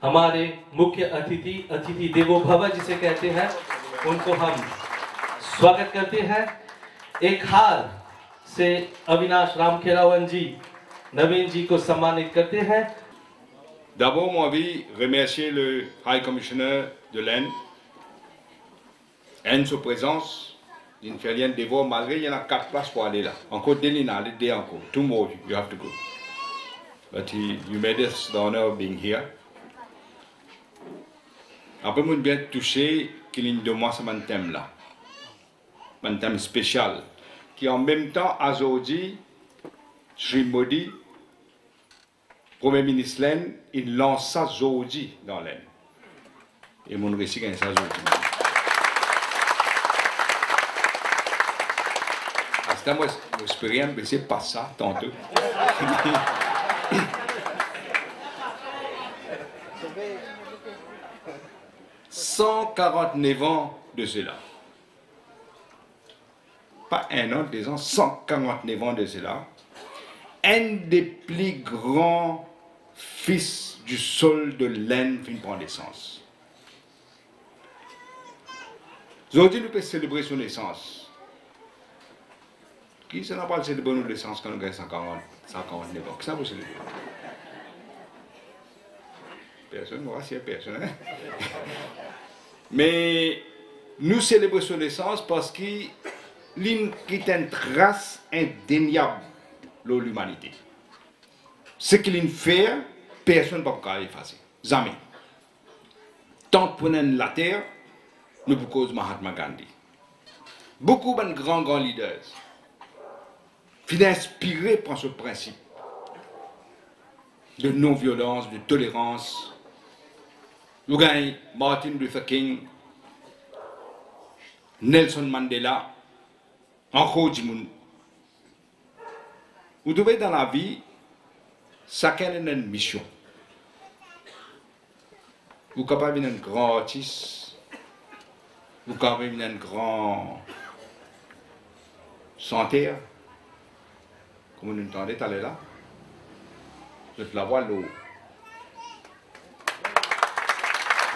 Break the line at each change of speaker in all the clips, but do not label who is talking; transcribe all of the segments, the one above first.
हमारे मुख्य अतिथि देवो भव जिसे कहते हैं, उनको हम स्वागत करते हैं। एक हार से अविनाश रामखेलावन जी नवीन जी को सम्मानित करते हैं।
D'abord, moi, envie de remercier le High Commissioner de l'Inde, et sa présence. Il fait rien de voir, malgré il y en a 4 places pour aller là. Encore des encore. Tomorrow you have to go. But you made us the honor of being here. Après, je suis bien touché qu'il y ait de moi sur un thème là. Un thème spécial. Qui en même temps, aujourd'hui, Sri Modi, Premier ministre l'Inde, il lance ça aujourd'hui dans l'Inde. Et mon récit gagne ça aujourd'hui. Moi, j'espère que c'est pas ça tantôt. 149 ans de cela. Pas un an, 2 ans, 149 ans de cela. Un des plus grands fils du sol de l'Inde vient prendre naissance. Aujourd'hui, nous pouvons célébrer son naissance. Qui ça n'a pas célébré notre naissance quand nous avons 149 ans? Qui ça vous célébrer? Personne, moi, c'est personne. Hein? Mais nous célébrons son naissance parce qu'il est une trace indéniable de l'humanité. Ce qu'il fait, personne ne peut pas effacer. Jamais. Tant pour la terre, nous pouvons cause Mahatma Gandhi. Beaucoup de grands leaders. Fidèle inspiré par ce principe de non-violence, de tolérance. Nous avons Martin Luther King, Nelson Mandela, encore du monde. Vous devez dans la vie, chacun a une mission. Vous êtes capable d'être un grand artiste, vous êtes capable d'être un grand chanteur. Comme vous entendez, allez là. Je te la vois l'eau.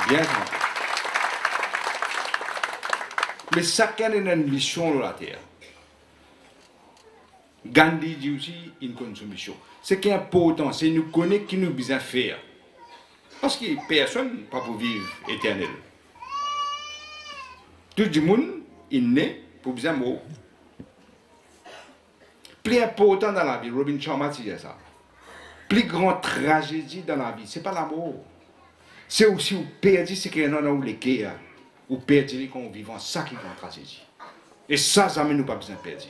Bien entendu. Mais chacun a une mission sur la terre. Gandhi dit aussi une consommation. Ce qui est important, c'est nous connaître qui nous besoin faire. Parce que personne ne peut vivre éternel. Tout le monde est né pour besoin de mots. Plus important dans la vie, Robin Sharma disait ça. Plus grande tragédie dans la vie, ce n'est pas l'amour. C'est aussi où perdre ce qu'il y a dans les guerres, ou perdre quand on vit, ça qui est une tragédie. Et ça, jamais nous pas besoin de perdre.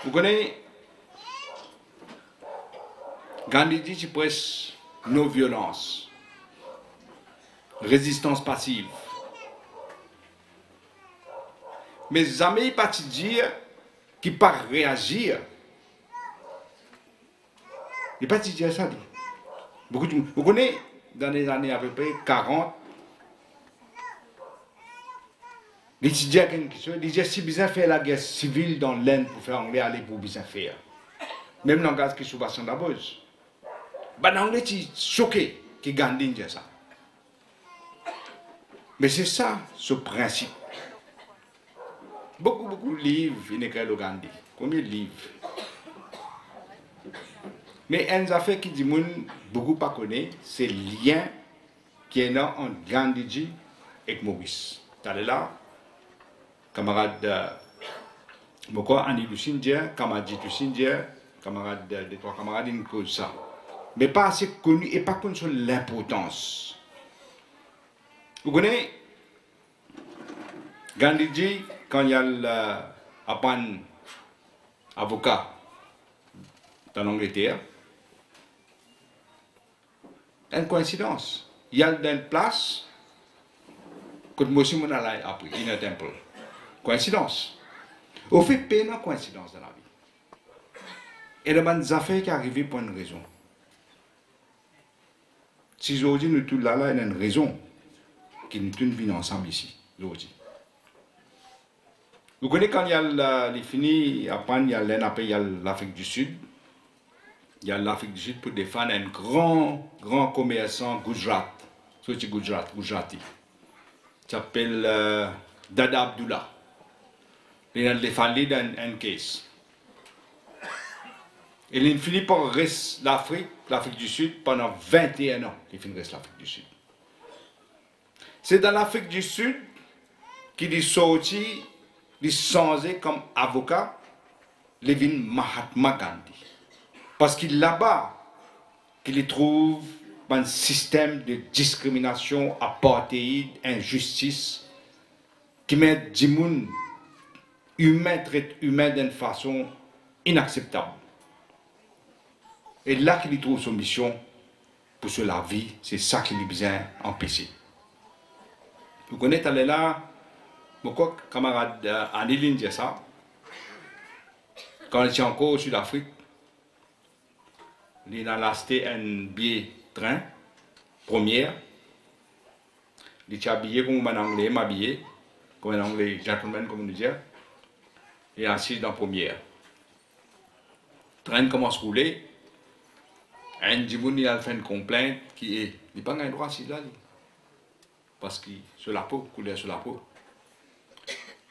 Vous connaissez, Gandhi dit c'est presque non-violence, résistance passive. Mais jamais il pas dire qu'il pas réagir. Il pas dire ça. Beaucoup de, vous connaissez, dans les années à peu près 40, il disait quelque chose, il disait si besoin faire la guerre civile dans l'Inde pour faire anglais, aller pour besoin faire. Même dans le cas qui est sous bassin d'abose. Bah dans l'anglais, il choqué que Gandhi dit ça. Mais c'est ça, ce principe. Beaucoup de livres, il écrit le Gandhi. Combien de livres? Mais une affaire qui dit beaucoup pas connaît, c'est le lien qui est là entre Gandhiji et Maurice. T'as là, camarade Moko Annie Lucindia, camarade Jitu Sindia, camarade des 3 camarades, une cause ça. Mais pas assez connu et pas connu sur l'importance. Vous connaissez Gandhiji, quand il y a un avocat dans l'Angleterre, une coïncidence. Il y a une place que Monsieur Monalai a pris, in a temple. Coïncidence. Au fait, pas une coïncidence dans la vie. Et il y a des affaires qui arrivent pour une raison. Si aujourd'hui nous tous là, il y a une raison qui nous tous venons ensemble ici, aujourd'hui. Vous connaissez quand il y a les finis, après il y a l'Afrique du Sud, il y a l'Afrique du Sud pour défendre un grand commerçant Gujarat. C'est Gujarati. Il s'appelle Dada Abdullah. Il a défendu dans un case. Et il finit par rester l'Afrique du Sud pendant 21 ans. Il finit rester l'Afrique du Sud. C'est dans l'Afrique du Sud qu'il est sorti, il est changé comme avocat, Levin Mahatma Gandhi. Parce qu'il là-bas, qu'il trouve un système de discrimination, apartheid, injustice, qui met des gens humains, traite humain d'une façon inacceptable. Et là qu'il trouve son mission pour se la vie, c'est ça qu'il a besoin d'empêcher. Vous connaissez là, mon camarade Anilin dit ça, quand il était encore au Sud-Afrique, il a acheté un billet train, première, il était habillé comme un anglais, m'habillé, comme un anglais gentleman, comme on dit, et assis dans la première. Le train commence à rouler. Un Djibouni a fait une complainte qui est, il n'a pas un droit ici là, parce que sur la peau, couleur sur la peau.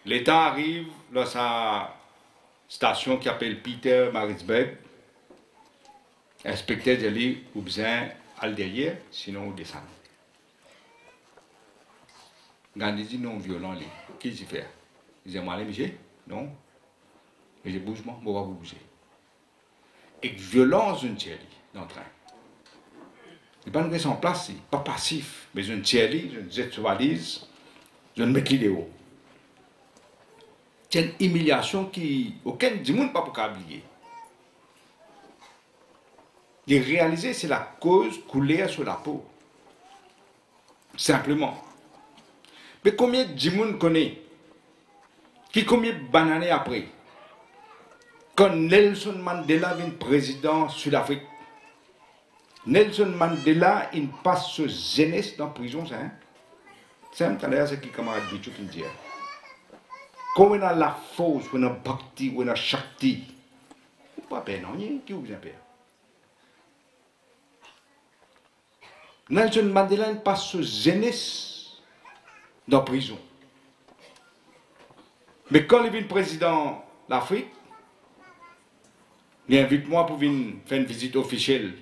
L'État arrive dans sa station qui s'appelle Peter Marisburg. Inspecteur de lui, ou besoin aller derrière, sinon on descend. Gandhi dit non violent, qu'est-ce qu'il fait? Il dit moi aller monsieur? Non. Mais je bouge moi, je vais vous bouger. Et violence une tiers dans le train. Il n'est pas rester en place, il n'est pas passif, mais une tiers, une jet sur valise, une mets les hauts. C'est une humiliation qui, aucun du monde pas pour oublier. De réaliser, c'est la cause coulée sur la peau. Simplement. Mais combien de gens connaît? Qui combien de bananes après? Quand Nelson Mandela vient président Sud-Afrique, Nelson Mandela, il passe ce jeunesse dans la prison, ça. Hein? C'est un talent, c'est qui camarade dit tout dire. Comme on a la force, on a bhakti, on a shakti, on ne peut pas perdre, non, qui vous a peur? Nelson Mandela passe ce jeunesse dans la prison. Mais quand il vient président de l'Afrique, il invite moi pour venir faire une visite officielle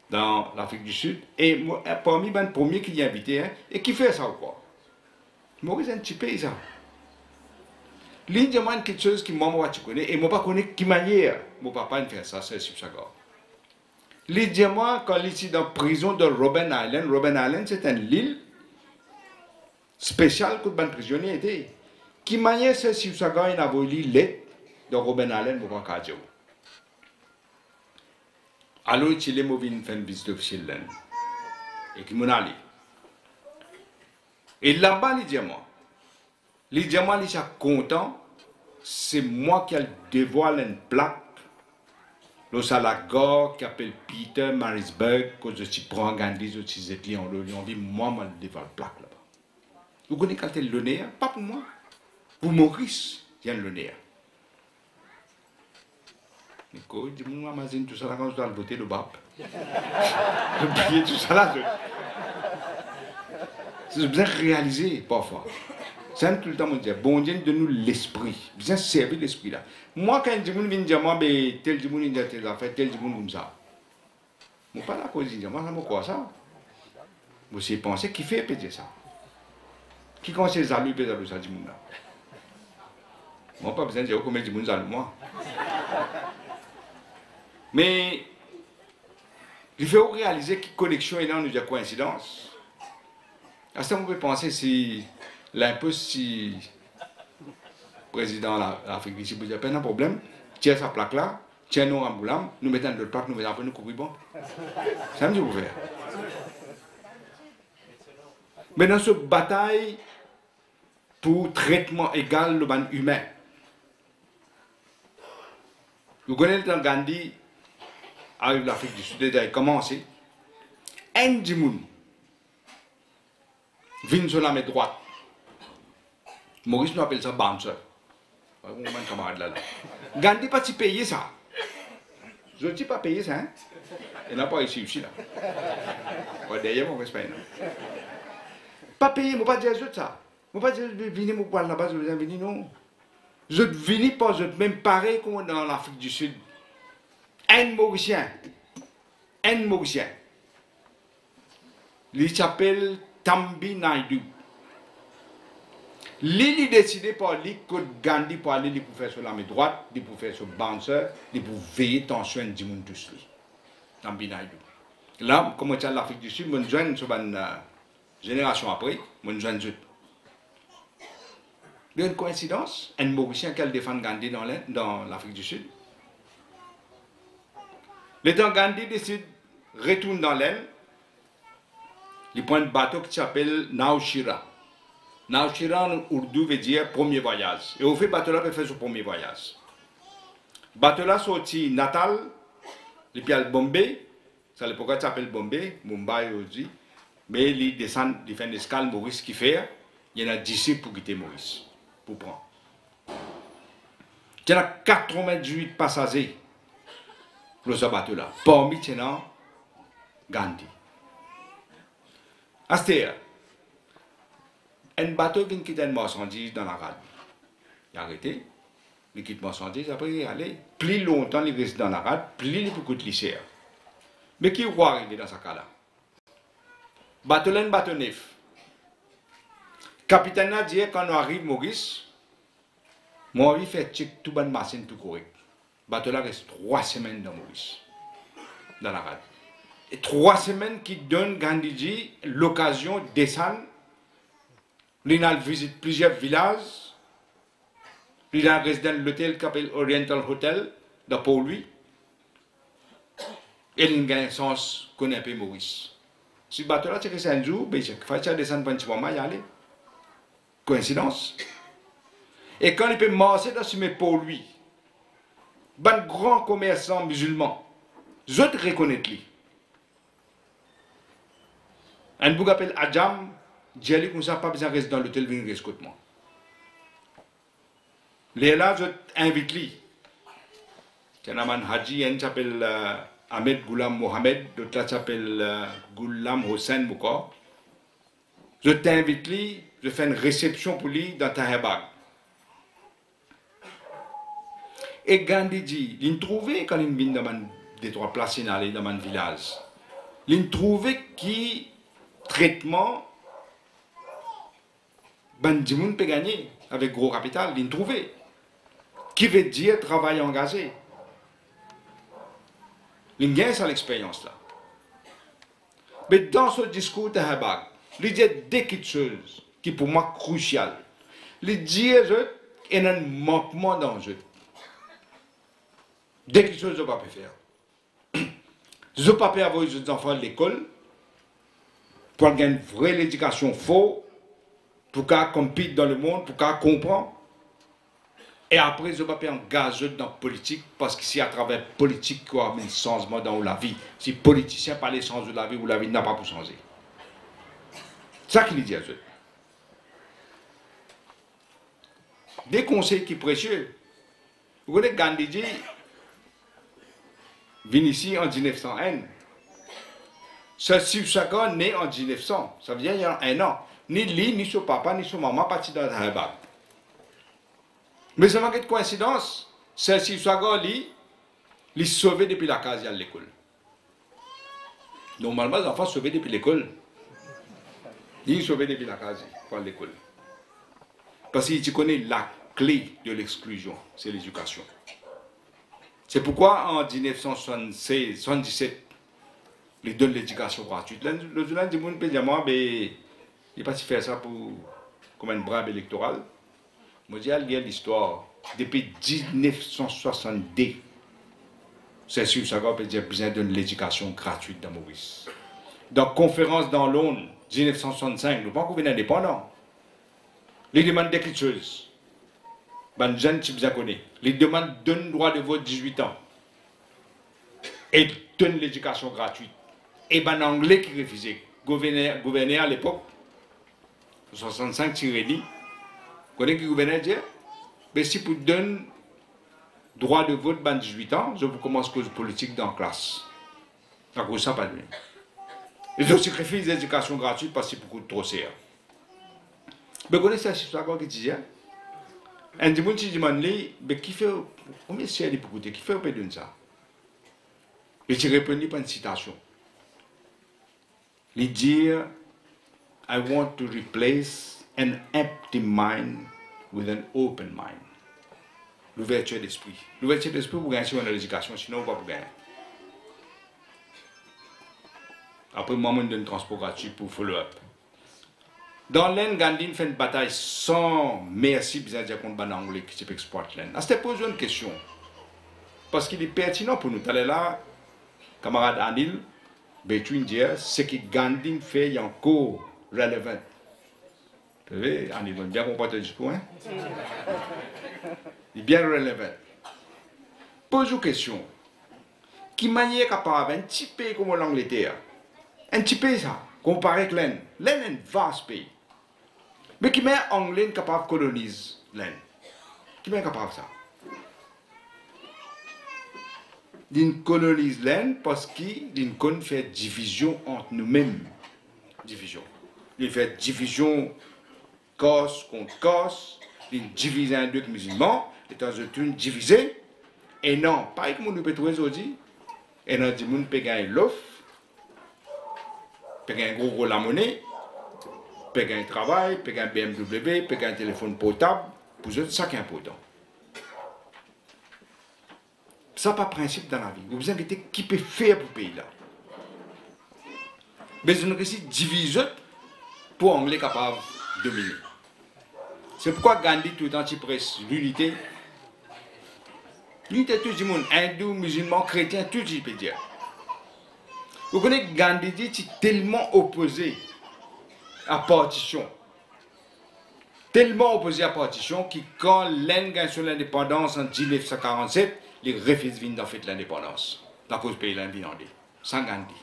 dans l'Afrique du Sud. Et moi, parmi les premiers qui l'ont invité, hein, et qui fait ça ou quoi? Maurice un petit pays ça. L'Indien demande quelque chose que moi tu connais, et moi pas connais qui manière mon papa ne fait ça, c'est sur sa gorge. L'Indien quand il est dans la prison de Robben Island, c'est une île spéciale que les prisonniers étaient. Qui manière c'est sur sa gorge, il a volé l'aide de Robben Island pour pas dire. Alors, il est mauvais de faire une visite officielle. Et qui m'en allait. Et là-bas, il est content. C'est moi qui dévoile une plaque. Là, c'est la gare qui s'appelle Peter Marisburg. Quand je suis prends Gandhi, je suis écrit en Lyon. Moi, je dévoile la plaque là-bas. Vous connaissez quand il est l'honneur? Pas pour moi. Pour Maurice, il y a l'honneur. Je dis, moi, je tout ça là quand je dois voter le BAP. Je paye tout ça là. C'est bien réalisé parfois. C'est tout le temps, on dit, bon Dieu, donne-nous l'esprit. Bien servir l'esprit là. Moi, quand je vient dire, moi, tel du monde, il a tel affaire, tel du monde comme ça. Moi, pas la cause, moi, ça me quoi ça? Vous savez penser qui fait péter ça? Qui conseille les amis, péter ça du monde là? Moi, pas besoin de dire combien de monde ça, moi. Mais il faut réaliser que connexion est là, nous dit coïncidence. À ce moment, on peut penser si l'impôt, si le président de l'Afrique du Sud, il n'y a pas de problème, tiens sa plaque là, tiens nos ambulants, nous mettons d'autres plaques, nous mettons un peu nous couvrir bon. Ça me dit vous faire. Mais dans cette bataille pour traitement égal le ban humain, vous connaissez dans Gandhi, arrive l'Afrique du Sud, il a commencé. Un djimoun vient sur la main droite. Maurice nous appelle ça bouncer. Mon camarade là. Gandhi pas payer ça. Je ne dis pas payer ça, hein? Il n'y en a pas ici aussi, là. Ouais, d'ailleurs, on ne pas. Pas payer, je ne pas dire ça. Je ne pas dire, venez me parler là-bas, je vais venir, non. Je ne viens pas, je même pareil comme dans l'Afrique du Sud. Un Mauricien. Il s'appelle Tambi Naidu. Il a décidé par lui que Gandhi pour aller pour faire sur la main droite, pour faire sur le bouncer, pour veiller attention du monde tous. Tambi Naidu. Là, comme c'est l'Afrique du Sud, je joins sur une génération après, je joins tout. Il y a une coïncidence, un Mauricien qui défend Gandhi dans l'Afrique du Sud. Le temps Gandhi décide de retourner dans l'Inde, il prend un bateau qui s'appelle Naushira. Naushira en ourdou veut dire premier voyage. Et au fait, le bateau-là peut faire son premier voyage. Le bateau-là sorti Natal, il puis à Bombay, c'est à l'époque ça s'appelle Bombay, Mumbai aujourd'hui, mais il descend, il fait une escale Maurice qui fait, il y en a 10 pour quitter Maurice, pour prendre. Il y en a 88 passagers pour ce bateau-là, parmi eux, Gandhi. À cette heure, un bateau vient quitter une marchandise dans la rade. Il a arrêté, il quitte la marchandise, après il allait. Plus longtemps il reste dans la rade, plus il peut coûter cher. Mais qui va arriver dans ce cas-là? Bateau là, un bateau neuf. Capitaine a dit quand on arrive Maurice, moi il fait check tout bonne machine tout correct. Bateau là reste 3 semaines dans Maurice, dans la rade. Et 3 semaines qui donnent Gandhiji l'occasion de descendre. Il a visité plusieurs villages. Il a resté dans l'hôtel qui s'appelle Oriental Hotel, pour lui. Et il a un sens qu'on a un peu Maurice. Si le bateau là, c'est un jour, il faut descendre pour un petit moment, y aller. Coïncidence. Et quand il peut marcher dans ce pour lui, un grand commerçant musulman, je te reconnais lui. Un bouc appelle Adjam, j'ai comme ça, pas besoin de rester dans l'hôtel, venir rester moi. Là, je t'invite lui. C'est un man Haji, un s'appelle Ahmed Ghulam Mohamed, l'autre s'appelle Ghulam Hossein Moukor. Je t'invite lui, je fais une réception pour lui dans Tahabag. Et Gandhiji, il trouvait quand il vient dans des 3 places dans mon village, il trouvait qui traitement Bandimoun peut gagner avec gros capital, il trouvait. Qui veut dire travail engagé. Il gagne ça l'expérience là. Mais dans ce discours de Habag, il dit des petites choses qui pour moi cruciales. Il dit qu'il y a un manquement dans le jeu. Des petites choses que je ne peux pas faire. Je ne peux pas avoir les enfants de l'école pour avoir une vraie éducation faux, pour qu'ils compétent dans le monde, pour qu'ils comprennent. Et après, je ne peux pas engager dans la politique, parce que c'est à travers la politique qu'on a un changement dans la vie. Si les politiciens parlent du sens de la vie n'a pas pour changer. C'est ça qu'il dit à eux. Des conseils qui sont précieux. Vous connaissez Gandhiji, vient ici en 1901. Shiv Sagar né en 1900, ça veut dire il y a 1 an. Ni lui, ni son papa, ni son maman partis dans Dhahabad. Mais ça manque de coïncidence. Shiv Sagar, lui, il est sauvé depuis la case à l'école. Normalement, les enfants sont sauvés depuis l'école. Il est sauvé depuis la case pour l'école. Parce qu'il connaît la clé de l'exclusion, c'est l'éducation. C'est pourquoi en 1977, il donne l'éducation gratuite. Le journal du monde peut dire, moi, il n'est pas si faire ça comme un brave électoral. Moi, j'ai lu l'histoire depuis 1962. C'est sûr que ça va dire besoin de l'éducation gratuite dans Maurice. Dans conférence dans Londres, 1965, nous ne pouvons pas indépendants. Les demandes des petites choses. Les jeunes qui vous connaissent. Les demandes d'un droit de vote 18 ans. Et donne l'éducation gratuite. Et ben anglais qui refusait. Gouverner à l'époque, 65 Tireni, vous connaissez qui gouverneur dit? Mais si vous donnez droit de vote, ban 18 ans, je vous commence cause politique dans la classe. À cause ça, pas de même. Ils ont sacrifié l'éducation gratuite parce que c'est beaucoup trop cher. Mais vous connaissez cette histoire qui disait, un des gens qui demande, mais qui fait, combien de cher il peut coûter, qui fait au pays de ça? Et tu réponds par une citation. Il dit, I want to replace an empty mind with an open mind. L'ouverture d'esprit. L'ouverture d'esprit pour gagner sur l'éducation, sinon on ne va pas gagner. Après, moi, je donne un transport gratuit pour follow-up. Dans l'Inde, Gandhi fait une bataille sans merci, bien dire contre les Anglais qui exploitent l'Inde. C'était posé une question. Parce qu'il est pertinent pour nous. T'allais là, camarade Anil, between dire, ce que Gandhi fait est encore relevant. Vous savez, Anil, on bien comprendre le discours, hein? Il est bien relevant. Pose une question. Qui manière capable un petit pays comme l'Angleterre? Un petit pays ça, comparé avec l'Inde. L'Inde est un vaste pays. Mais qui met l'Anglais capable de coloniser l'Inde? Qui met capable de ça? Il colonise l'Inde parce qu'il fait division entre nous-mêmes. Division. Il fait division Corse contre Corse. Il divise un deux musulmans. Les États-Unis divisés. Et non, pas comme nous peut aujourd'hui. Et non, du monde peut gagner l'offre. Peut gagner un gros la monnaie. Peut gagner un travail. Peut gagner un BMW. Peut gagner un téléphone portable. Pour eux, c'est ça qui est important. Ça pas principe dans la vie. Vous vous inquiétez qui peut faire pour le pays là. Mais je ne réussis diviser pour Anglais capable de dominer. C'est pourquoi Gandhi tout le temps presse l'unité. L'unité tout le monde, hindou, musulman, chrétien, tout le peut dire. Vous connaissez Gandhi dit est tellement opposé à partition. Tellement opposé à partition que quand l'Inde gagne sur l'indépendance en 1947, les refusent d'en faire l'indépendance. La cause pays l'Inde sans Gandhi.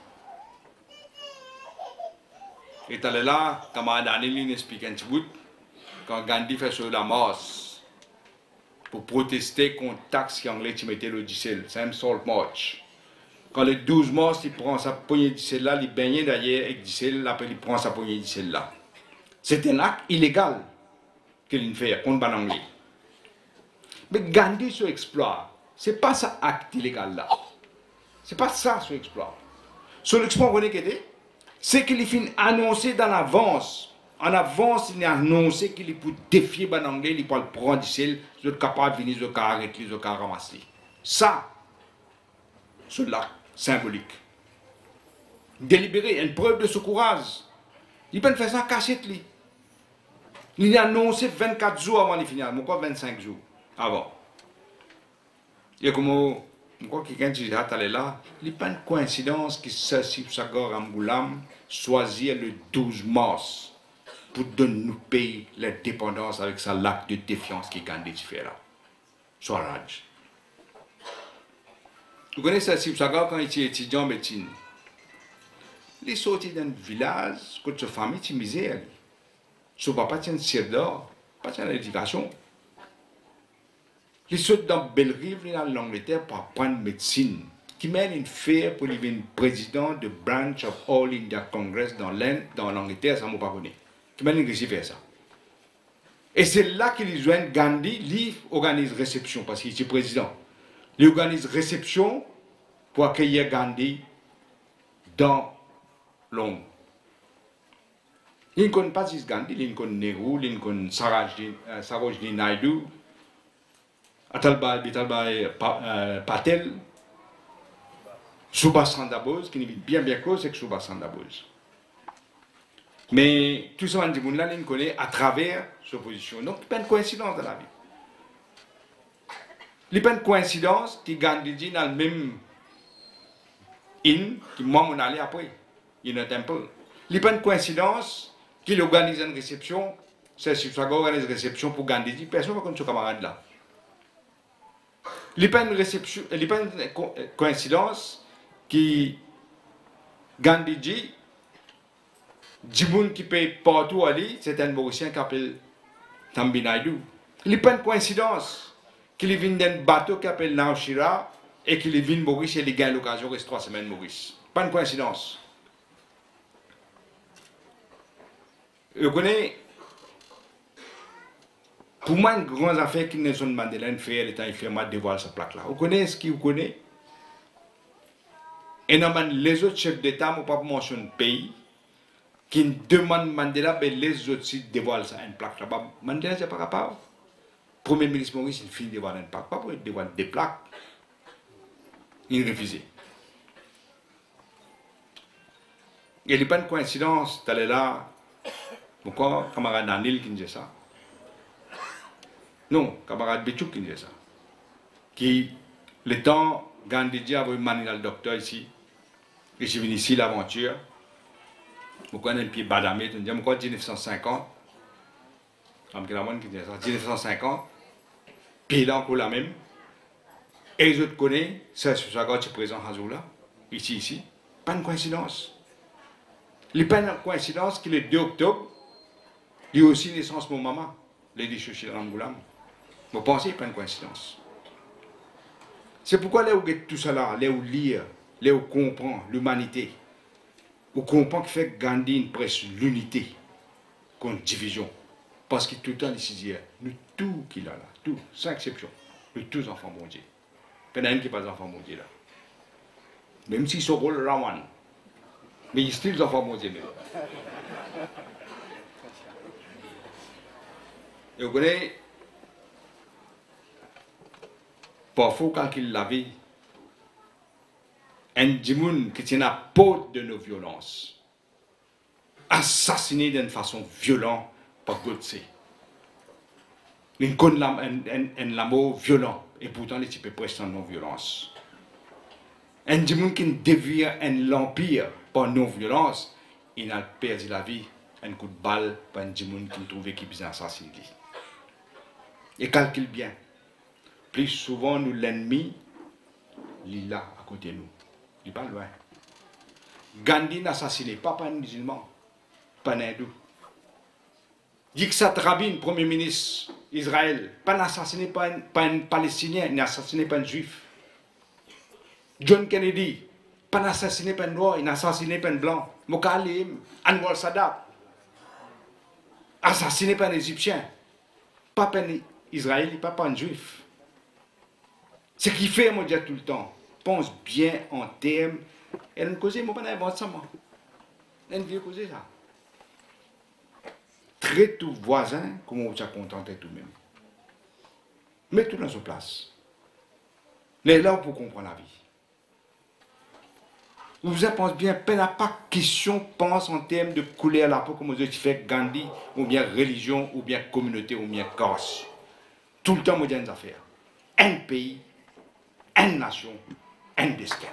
Et t'allais là, camarade Anil explique un petit bout, quand Gandhi fait sur la masse pour protester contre la taxe qu'anglais qui mettait le diesel, c'est un salt march. Quand le 12 mars, il prend sa poignée de diesel là, il baigne derrière avec diesel, après il prend sa poignée de diesel là. C'est un acte illégal qu'il fait contre les Anglais. Mais Gandhi son exploit, c'est pas ça acte illégal là. C'est pas ça son exploit. Son exploit, vous connaissez, c'est qu'il finit annoncé dans l'avance. En avance, il a annoncé qu'il est pour défier les Anglais, il peut le prendre diesel, il est capable de venir, il est arrêter, il est ramasser. Ça, c'est l'acte symbolique. Délibéré, une preuve de ce courage. Il peut faire ça en cachette. Il a annoncé 24 jours avant de finir, pourquoi 25 jours avant. Et comme quelqu'un dit, là, il n'y a pas de coïncidence que Sassif Sagor Amboulam choisit le 12 mars pour donner nous pays l'indépendance avec sa l'acte de défiance qui Gandhi fait là. Swaraj. Vous connaissez Sassif Sagor quand il était étudiant en médecine? Il est sorti d'un village, quand sa famille était misère. Son papa tient un cire d'or, pas tient l'éducation. Il saute dans Bellerive, il est en Angleterre pour apprendre médecine. Qui mène une fête pour devenir président de Branch of All India Congress dans l'Inde, dans l'Angleterre, ça ne m'a pas connu. Qui mène une faire ça. Et c'est là qu'il joint Gandhi, il organise réception, parce qu'il est président. Il organise réception pour accueillir Gandhi dans Londres. Il ne connaît pas Gandhi, il ne connaît Nehru, il ne connaît Sarojini Naidu, Atalbhai Patel, Subhas Chandra Bose, qui n'est bien cause, c'est que Subhas Chandra Bose. Mais tout ça, on là, il connaît à travers sa position. Donc, il n'y a pas de coïncidence dans la vie. Il n'y a pas de coïncidence que Gandhi dit dans le même qui moi, mon allé après, il y a un temple. Il n'y a pas de coïncidence qu'il organise une réception, c'est si ça organise une réception pour Gandhi, personne ne va connaître ce camarade là. Il n'y a pas une coïncidence que Gandhi dit, du monde qui paye partout aller, c'est un Mauricien qui s'appelle Tambi Naidu. Il n'y a pas une coïncidence qu'il vient d'un bateau qui s'appelle Naoshira et qu'il vient Maurice et il gagne l'occasion, reste 3 semaines Maurice. Pas une coïncidence. Je connais, pour moi, une grande affaire qui Nelson Mandela fait, il fait mal dévoiler sa plaque là. Vous connaissez ce qu'il vous connaît? Et non, les autres chefs d'État n'ont pas mentionné un pays qui demande Mandela, mais les autres sites dévoilent ça, une plaque là-bas. Mandela, c'est pas capable. Premier ministre Maurice, il finit de dévoiler une plaque, pas pour dévoiler des plaques. Il refusait. Il n'y a pas de coïncidence d'aller là. Pourquoi camarade Danil qui disait ça? Non, camarade Béchouk qui disait ça. Qui, le temps, Gandhiji avait manié le docteur ici. Et je suis venu ici, l'aventure. Pourquoi on a un pied badamé? On dit, pourquoi 1950? Comme que la qui disait ça, 1950. Puis là, encore la même. Et les autres connaissent, c'est ce que tu es présent à Hazoula, ici. Pas de coïncidence. Il n'y a pas de coïncidence que le 2 octobre, il y a aussi naissance de mon maman, Lady Chouchi Rangoulam. Vous pensez qu'il n'y a pas de coïncidence. C'est pourquoi là où vous tout ça là, là où lire, là où comprend l'humanité, où comprend qu'il fait Gandhi une presse l'unité contre division. Parce que tout le temps, il dit, nous tout qu'il a là, tout, sans exception, nous tous enfants bon Dieu. Il y en a un qui n'est pas enfant bon Dieu là. Même si son rôle Rawan. Mais il est still enfant bon Dieu même. Et vous connaissez, parfois quand il l'avait, un djimoun qui tient la peau de nos violences, assassiné d'une façon violente par Godse. Un l'amour violent, et pourtant les types presque en non-violence. Un djimoun qui devient l'empire par non-violence, il a perdu la vie, un coup de balle par un djimoun qui trouvait qu'il faisait assassiner. Et calcule bien. Plus souvent, nous l'ennemi, il est là, à côté de nous. Il n'est pas loin. Gandhi n'assassinait pas un musulman, pas un hindou. Yitzhak Rabin, premier ministre d'Israël, pas assassiné pas un Palestinien, il n'a assassiné pas un juif. John Kennedy, pas assassiné pas un noir, il n'a assassiné pas un blanc. Mokalim, Anwar Sadat, assassiné pas un égyptien, pas un Israélien, pas un juif. Ce qui fait, moi, dire tout le temps, pense bien en termes, et nous causons, moi, pas d'inventer ça, moi. Elle vient causer ça. Traite tout voisin, comme vous êtes content de tout-même. Mets tout dans sa place. Mais là, pour comprendre la vie. Vous pensez bien, peine à pas question, pense en termes de couleur la peau, comme vous avez fait Gandhi, ou bien religion, ou bien communauté, ou bien corse. Tout le temps, moi, il y a des affaires. Un pays, une nation, un destin.